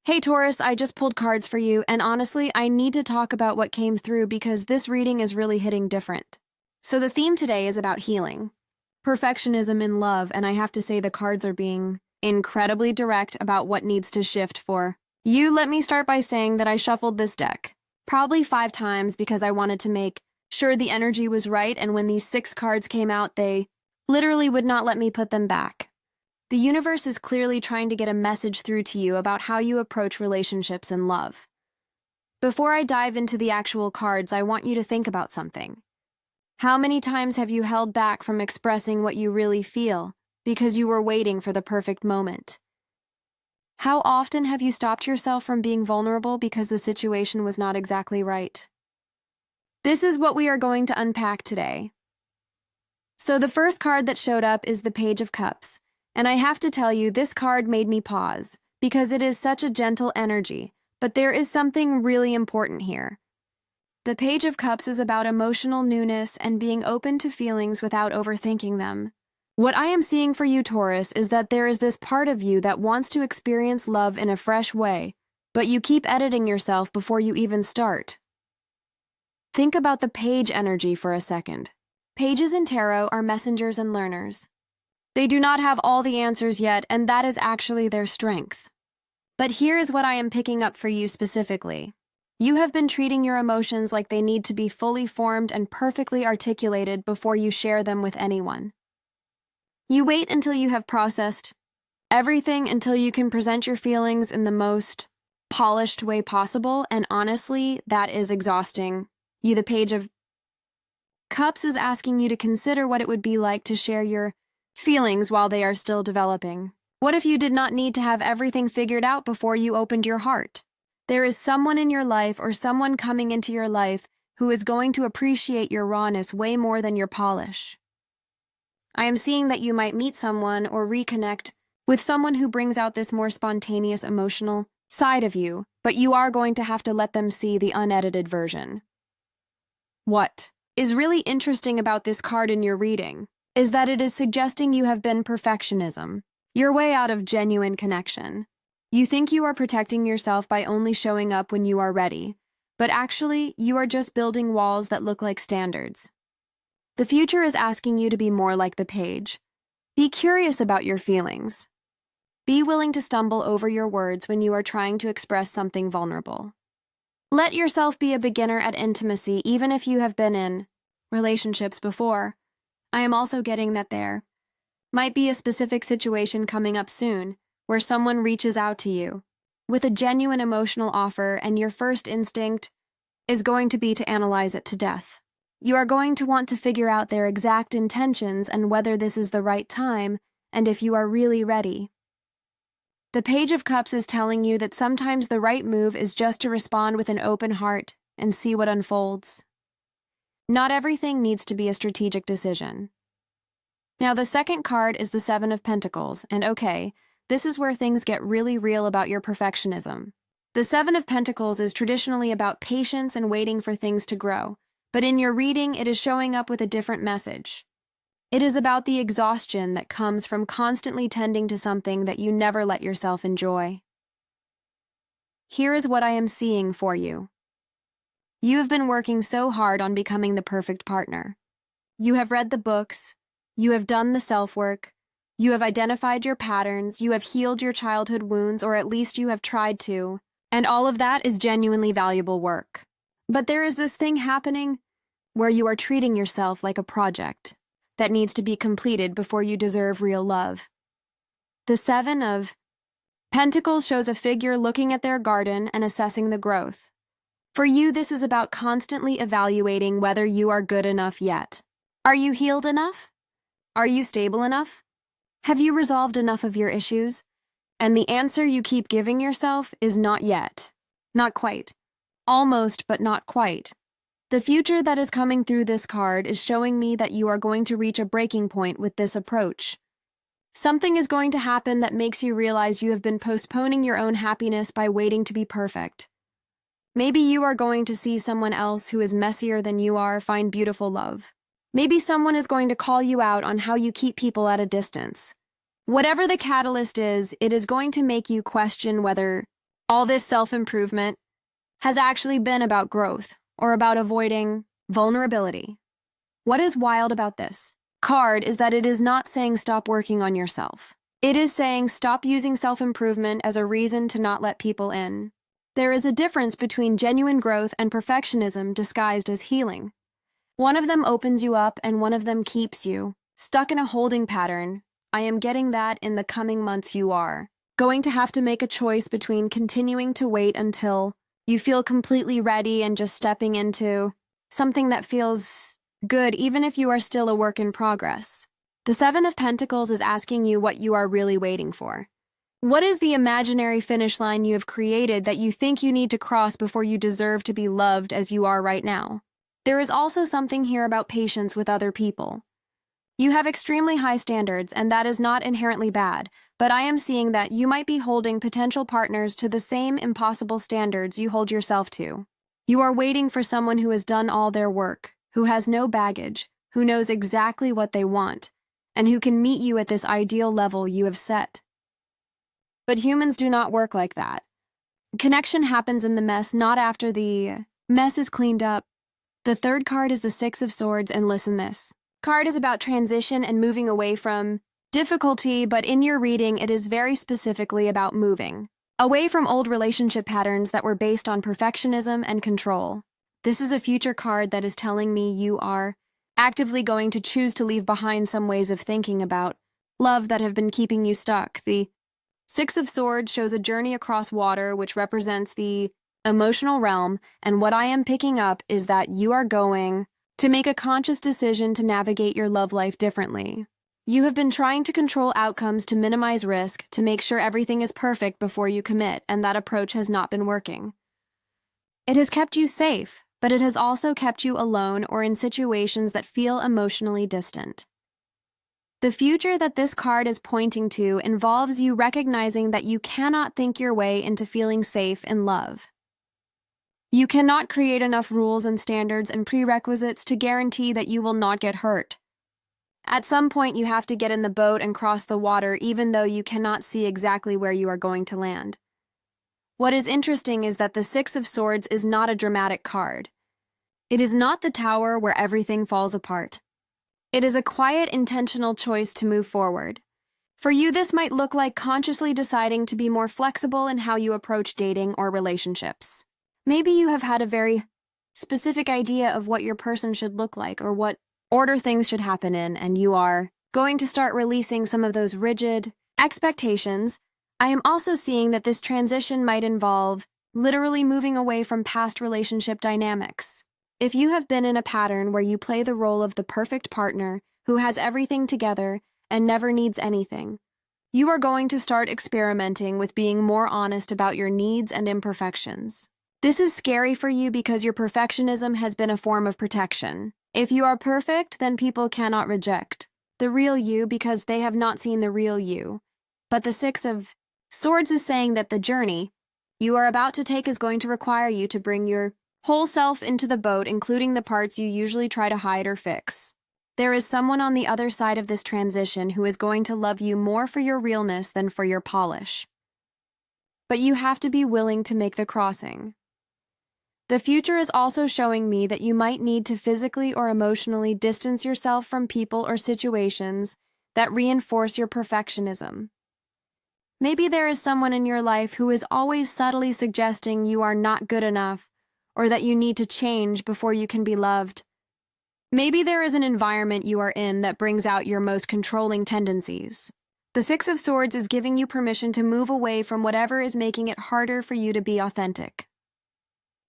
Hey Taurus, I just pulled cards for you, and honestly, I need to talk about what came through because this reading is really hitting different. So the theme today is about healing, perfectionism in love, and I have to say the cards are being incredibly direct about what needs to shift for you. Let me start by saying that I shuffled this deck probably 5 times because I wanted to make sure the energy was right, and when these 6 cards came out, they literally would not let me put them back. The universe is clearly trying to get a message through to you about how you approach relationships and love. Before I dive into the actual cards, I want you to think about something. How many times have you held back from expressing what you really feel because you were waiting for the perfect moment? How often have you stopped yourself from being vulnerable because the situation was not exactly right? This is what we are going to unpack today. So the first card that showed up is the Page of Cups. And I have to tell you, this card made me pause, because it is such a gentle energy, but there is something really important here. The Page of Cups is about emotional newness and being open to feelings without overthinking them. What I am seeing for you, Taurus, is that there is this part of you that wants to experience love in a fresh way, but you keep editing yourself before you even start. Think about the page energy for a second. Pages in tarot are messengers and learners. They do not have all the answers yet, and that is actually their strength. But here is what I am picking up for you specifically. You have been treating your emotions like they need to be fully formed and perfectly articulated before you share them with anyone. You wait until you have processed everything until you can present your feelings in the most polished way possible, and honestly, that is exhausting. The Page of Cups is asking you to consider what it would be like to share your feelings while they are still developing. What if you did not need to have everything figured out before you opened your heart? There is someone in your life or someone coming into your life who is going to appreciate your rawness way more than your polish. I am seeing that you might meet someone or reconnect with someone who brings out this more spontaneous emotional side of you, but you are going to have to let them see the unedited version. What is really interesting about this card in your reading is that it is suggesting you have been perfectionism, your way out of genuine connection. You think you are protecting yourself by only showing up when you are ready, but actually, you are just building walls that look like standards. The future is asking you to be more like the page. Be curious about your feelings. Be willing to stumble over your words when you are trying to express something vulnerable. Let yourself be a beginner at intimacy even if you have been in relationships before. I am also getting that there might be a specific situation coming up soon where someone reaches out to you with a genuine emotional offer, and your first instinct is going to be to analyze it to death. You are going to want to figure out their exact intentions and whether this is the right time and if you are really ready. The Page of Cups is telling you that sometimes the right move is just to respond with an open heart and see what unfolds. Not everything needs to be a strategic decision. Now, the second card is the 7 of Pentacles, and okay, this is where things get really real about your perfectionism. The 7 of Pentacles is traditionally about patience and waiting for things to grow, but in your reading, it is showing up with a different message. It is about the exhaustion that comes from constantly tending to something that you never let yourself enjoy. Here is what I am seeing for you. You have been working so hard on becoming the perfect partner. You have read the books, you have done the self-work, you have identified your patterns, you have healed your childhood wounds, or at least you have tried to, and all of that is genuinely valuable work. But there is this thing happening where you are treating yourself like a project that needs to be completed before you deserve real love. The 7 of Pentacles shows a figure looking at their garden and assessing the growth. For you, this is about constantly evaluating whether you are good enough yet. Are you healed enough? Are you stable enough? Have you resolved enough of your issues? And the answer you keep giving yourself is not yet. Not quite. Almost, but not quite. The future that is coming through this card is showing me that you are going to reach a breaking point with this approach. Something is going to happen that makes you realize you have been postponing your own happiness by waiting to be perfect. Maybe you are going to see someone else who is messier than you are find beautiful love. Maybe someone is going to call you out on how you keep people at a distance. Whatever the catalyst is, it is going to make you question whether all this self-improvement has actually been about growth or about avoiding vulnerability. What is wild about this card is that it is not saying stop working on yourself. It is saying stop using self-improvement as a reason to not let people in. There is a difference between genuine growth and perfectionism disguised as healing. One of them opens you up and one of them keeps you stuck in a holding pattern. I am getting that in the coming months you are going to have to make a choice between continuing to wait until you feel completely ready and just stepping into something that feels good even if you are still a work in progress. The Seven of Pentacles is asking you what you are really waiting for. What is the imaginary finish line you have created that you think you need to cross before you deserve to be loved as you are right now? There is also something here about patience with other people. You have extremely high standards, and that is not inherently bad, but I am seeing that you might be holding potential partners to the same impossible standards you hold yourself to. You are waiting for someone who has done all their work, who has no baggage, who knows exactly what they want, and who can meet you at this ideal level you have set. But humans do not work like that. Connection happens in the mess, not after the mess is cleaned up. The third card is the Six of Swords, and listen this. Card is about transition and moving away from difficulty, but in your reading, it is very specifically about moving away from old relationship patterns that were based on perfectionism and control. This is a future card that is telling me you are actively going to choose to leave behind some ways of thinking about love that have been keeping you stuck. The Six of Swords shows a journey across water, which represents the emotional realm, and what I am picking up is that you are going to make a conscious decision to navigate your love life differently. You have been trying to control outcomes to minimize risk, to make sure everything is perfect before you commit, and that approach has not been working. It has kept you safe, but it has also kept you alone or in situations that feel emotionally distant. The future that this card is pointing to involves you recognizing that you cannot think your way into feeling safe in love. You cannot create enough rules and standards and prerequisites to guarantee that you will not get hurt. At some point, you have to get in the boat and cross the water even though you cannot see exactly where you are going to land. What is interesting is that the Six of Swords is not a dramatic card. It is not the Tower where everything falls apart. It is a quiet, intentional choice to move forward. For you, this might look like consciously deciding to be more flexible in how you approach dating or relationships. Maybe you have had a very specific idea of what your person should look like or what order things should happen in, and you are going to start releasing some of those rigid expectations. I am also seeing that this transition might involve literally moving away from past relationship dynamics. If you have been in a pattern where you play the role of the perfect partner who has everything together and never needs anything, you are going to start experimenting with being more honest about your needs and imperfections. This is scary for you because your perfectionism has been a form of protection. If you are perfect, then people cannot reject the real you because they have not seen the real you. But the Six of Swords is saying that the journey you are about to take is going to require you to bring your whole self into the boat, including the parts you usually try to hide or fix. There is someone on the other side of this transition who is going to love you more for your realness than for your polish. But you have to be willing to make the crossing. The future is also showing me that you might need to physically or emotionally distance yourself from people or situations that reinforce your perfectionism. Maybe there is someone in your life who is always subtly suggesting you are not good enough or that you need to change before you can be loved. Maybe there is an environment you are in that brings out your most controlling tendencies. The Six of Swords is giving you permission to move away from whatever is making it harder for you to be authentic.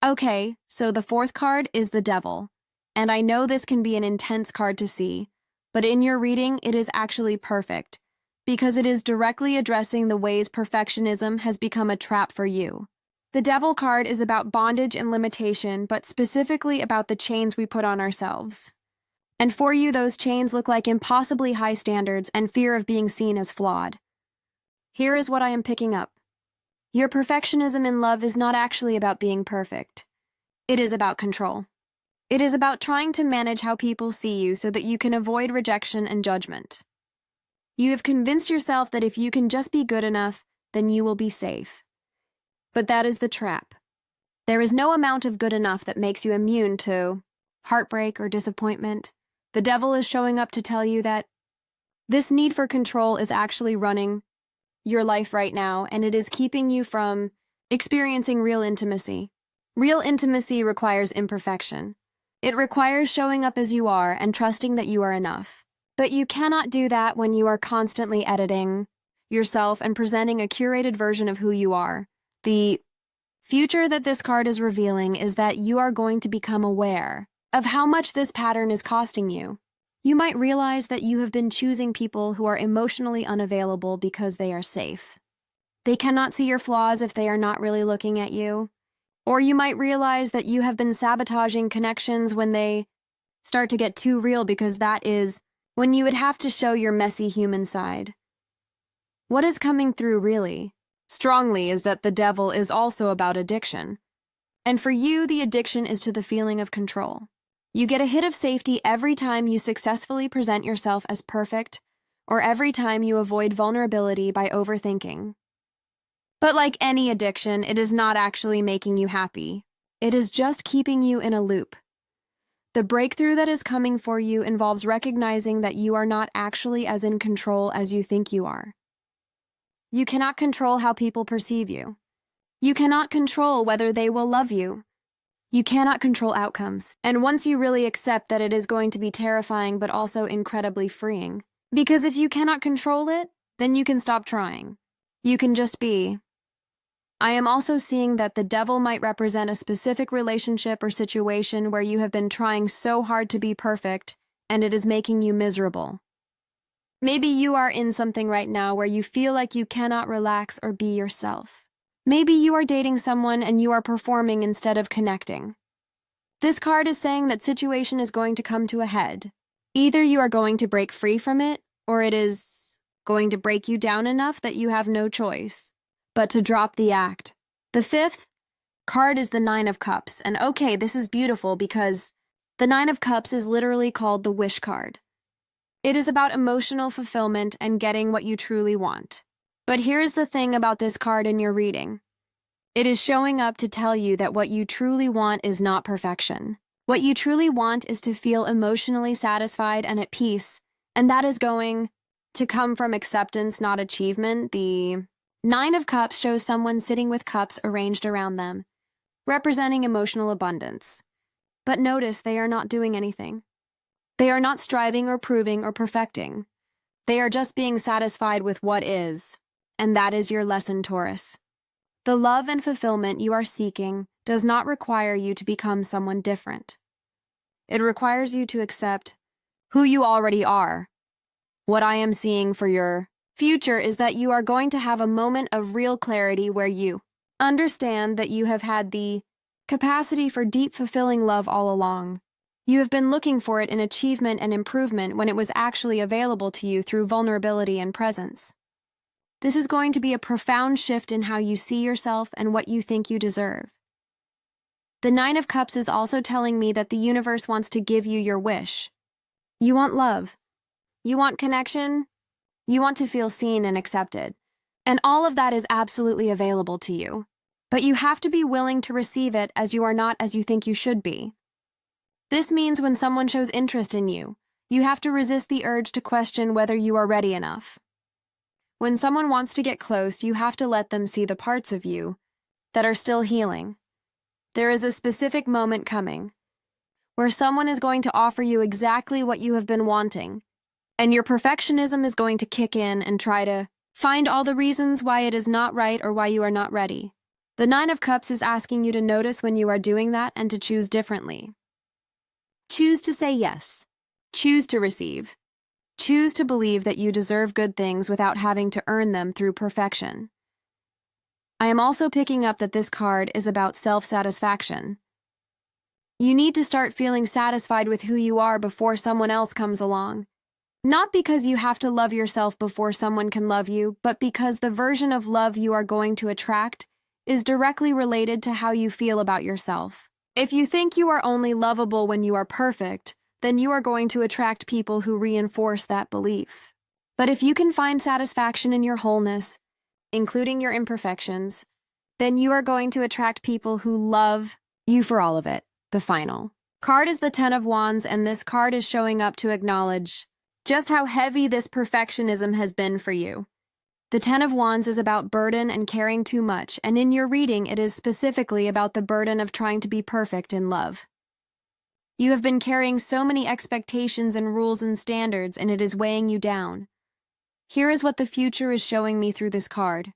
Okay, so the fourth card is the Devil, and I know this can be an intense card to see, but in your reading it is actually perfect, because it is directly addressing the ways perfectionism has become a trap for you. The Devil card is about bondage and limitation, but specifically about the chains we put on ourselves. And for you, those chains look like impossibly high standards and fear of being seen as flawed. Here is what I am picking up. Your perfectionism in love is not actually about being perfect. It is about control. It is about trying to manage how people see you so that you can avoid rejection and judgment. You have convinced yourself that if you can just be good enough, then you will be safe. But that is the trap. There is no amount of good enough that makes you immune to heartbreak or disappointment. The devil is showing up to tell you that this need for control is actually running your life right now, and it is keeping you from experiencing real intimacy. Real intimacy requires imperfection. It requires showing up as you are and trusting that you are enough. But you cannot do that when you are constantly editing yourself and presenting a curated version of who you are. The future that this card is revealing is that you are going to become aware of how much this pattern is costing you. You might realize that you have been choosing people who are emotionally unavailable because they are safe. They cannot see your flaws if they are not really looking at you. Or you might realize that you have been sabotaging connections when they start to get too real, because that is when you would have to show your messy human side. What is coming through really strongly is that the devil is also about addiction. And for you, the addiction is to the feeling of control. You get a hit of safety every time you successfully present yourself as perfect, or every time you avoid vulnerability by overthinking. But like any addiction, it is not actually making you happy. It is just keeping you in a loop. The breakthrough that is coming for you involves recognizing that you are not actually as in control as you think you are. You cannot control how people perceive you. You cannot control whether they will love you. You cannot control outcomes. And once you really accept that, it is going to be terrifying but also incredibly freeing. Because if you cannot control it, then you can stop trying. You can just be. I am also seeing that the devil might represent a specific relationship or situation where you have been trying so hard to be perfect, and it is making you miserable. Maybe you are in something right now where you feel like you cannot relax or be yourself. Maybe you are dating someone and you are performing instead of connecting. This card is saying that situation is going to come to a head. Either you are going to break free from it, or it is going to break you down enough that you have no choice but to drop the act. The fifth card is the Nine of Cups, and okay, this is beautiful because the Nine of Cups is literally called the wish card. It is about emotional fulfillment and getting what you truly want. But here's the thing about this card in your reading. It is showing up to tell you that what you truly want is not perfection. What you truly want is to feel emotionally satisfied and at peace, and that is going to come from acceptance, not achievement. The Nine of Cups shows someone sitting with cups arranged around them, representing emotional abundance. But notice they are not doing anything. They are not striving or proving or perfecting. They are just being satisfied with what is. And that is your lesson, Taurus. The love and fulfillment you are seeking does not require you to become someone different. It requires you to accept who you already are. What I am seeing for your future is that you are going to have a moment of real clarity where you understand that you have had the capacity for deep, fulfilling love all along. You have been looking for it in achievement and improvement when it was actually available to you through vulnerability and presence. This is going to be a profound shift in how you see yourself and what you think you deserve. The Nine of Cups is also telling me that the universe wants to give you your wish. You want love. You want connection. You want to feel seen and accepted. And all of that is absolutely available to you. But you have to be willing to receive it, as you are not as you think you should be. This means when someone shows interest in you, you have to resist the urge to question whether you are ready enough. When someone wants to get close, you have to let them see the parts of you that are still healing. There is a specific moment coming where someone is going to offer you exactly what you have been wanting, and your perfectionism is going to kick in and try to find all the reasons why it is not right or why you are not ready. The Nine of Cups is asking you to notice when you are doing that and to choose differently. Choose to say yes. Choose to receive. Choose to believe that you deserve good things without having to earn them through perfection. I am also picking up that this card is about self-satisfaction. You need to start feeling satisfied with who you are before someone else comes along. Not because you have to love yourself before someone can love you, but because the version of love you are going to attract is directly related to how you feel about yourself. If you think you are only lovable when you are perfect, then you are going to attract people who reinforce that belief. But if you can find satisfaction in your wholeness, including your imperfections, then you are going to attract people who love you for all of it. The final card is the Ten of Wands, and this card is showing up to acknowledge just how heavy this perfectionism has been for you. The Ten of Wands is about burden and caring too much, and in your reading, it is specifically about the burden of trying to be perfect in love. You have been carrying so many expectations and rules and standards, and it is weighing you down. Here is what the future is showing me through this card.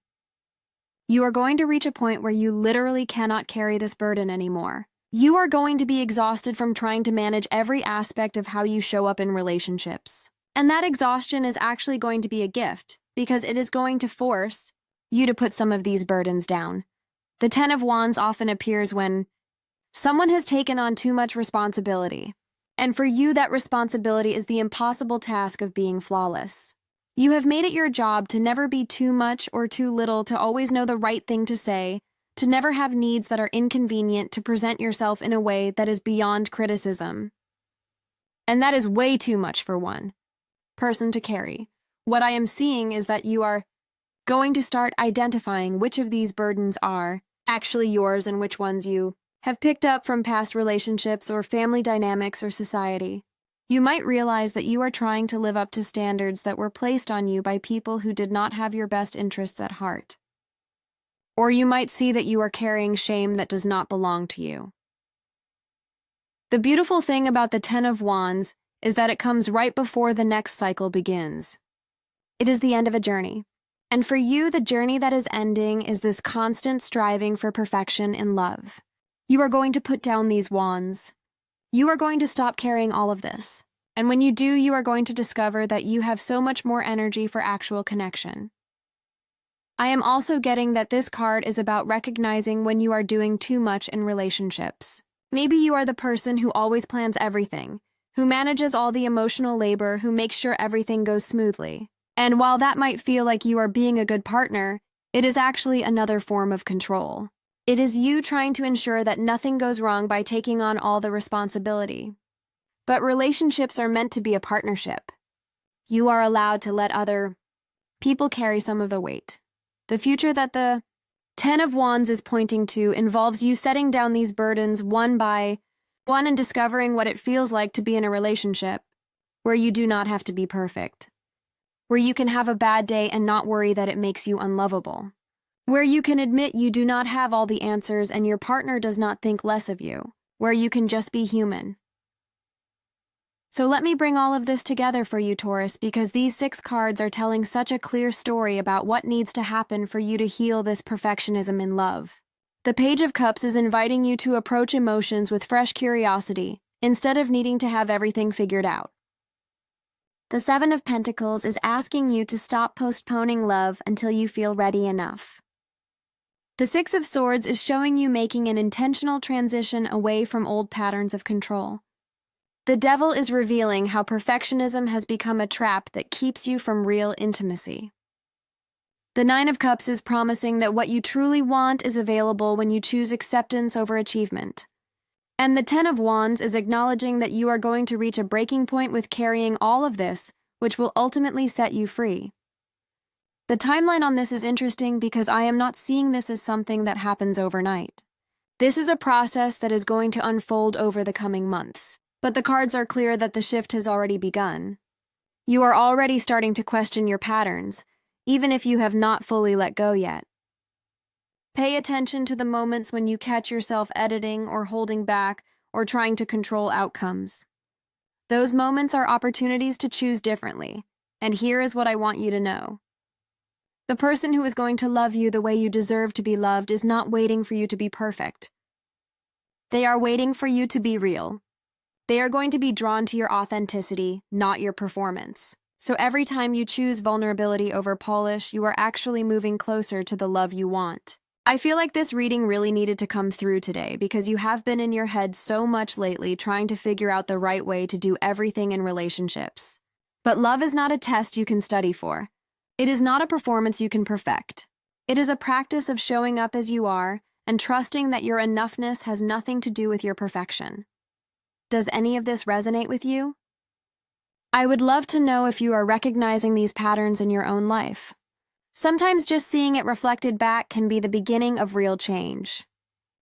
You are going to reach a point where you literally cannot carry this burden anymore. You are going to be exhausted from trying to manage every aspect of how you show up in relationships. And that exhaustion is actually going to be a gift, because it is going to force you to put some of these burdens down. The Ten of Wands often appears when someone has taken on too much responsibility. And for you, that responsibility is the impossible task of being flawless. You have made it your job to never be too much or too little, to always know the right thing to say, to never have needs that are inconvenient, to present yourself in a way that is beyond criticism. And that is way too much for one person to carry. What I am seeing is that you are going to start identifying which of these burdens are actually yours and which ones you have picked up from past relationships or family dynamics or society. You might realize that you are trying to live up to standards that were placed on you by people who did not have your best interests at heart. Or you might see that you are carrying shame that does not belong to you. The beautiful thing about the Ten of Wands is that it comes right before the next cycle begins. It is the end of a journey. And for you, the journey that is ending is this constant striving for perfection in love. You are going to put down these wands. You are going to stop carrying all of this. And when you do, you are going to discover that you have so much more energy for actual connection. I am also getting that this card is about recognizing when you are doing too much in relationships. Maybe you are the person who always plans everything, who manages all the emotional labor, who makes sure everything goes smoothly. And while that might feel like you are being a good partner, it is actually another form of control. It is you trying to ensure that nothing goes wrong by taking on all the responsibility. But relationships are meant to be a partnership. You are allowed to let other people carry some of the weight. The future that the Ten of Wands is pointing to involves you setting down these burdens one by one and discovering what it feels like to be in a relationship where you do not have to be perfect, where you can have a bad day and not worry that it makes you unlovable, where you can admit you do not have all the answers and your partner does not think less of you, where you can just be human. So let me bring all of this together for you, Taurus, because these 6 cards are telling such a clear story about what needs to happen for you to heal this perfectionism in love. The Page of Cups is inviting you to approach emotions with fresh curiosity, instead of needing to have everything figured out. The Seven of Pentacles is asking you to stop postponing love until you feel ready enough. The Six of Swords is showing you making an intentional transition away from old patterns of control. The Devil is revealing how perfectionism has become a trap that keeps you from real intimacy. The Nine of Cups is promising that what you truly want is available when you choose acceptance over achievement. And the Ten of Wands is acknowledging that you are going to reach a breaking point with carrying all of this, which will ultimately set you free. The timeline on this is interesting because I am not seeing this as something that happens overnight. This is a process that is going to unfold over the coming months. But the cards are clear that the shift has already begun. You are already starting to question your patterns, even if you have not fully let go yet. Pay attention to the moments when you catch yourself editing or holding back or trying to control outcomes. Those moments are opportunities to choose differently, and here is what I want you to know. The person who is going to love you the way you deserve to be loved is not waiting for you to be perfect. They are waiting for you to be real. They are going to be drawn to your authenticity, not your performance. So every time you choose vulnerability over polish, you are actually moving closer to the love you want. I feel like this reading really needed to come through today because you have been in your head so much lately trying to figure out the right way to do everything in relationships. But love is not a test you can study for. It is not a performance you can perfect. It is a practice of showing up as you are and trusting that your enoughness has nothing to do with your perfection. Does any of this resonate with you? I would love to know if you are recognizing these patterns in your own life. Sometimes just seeing it reflected back can be the beginning of real change.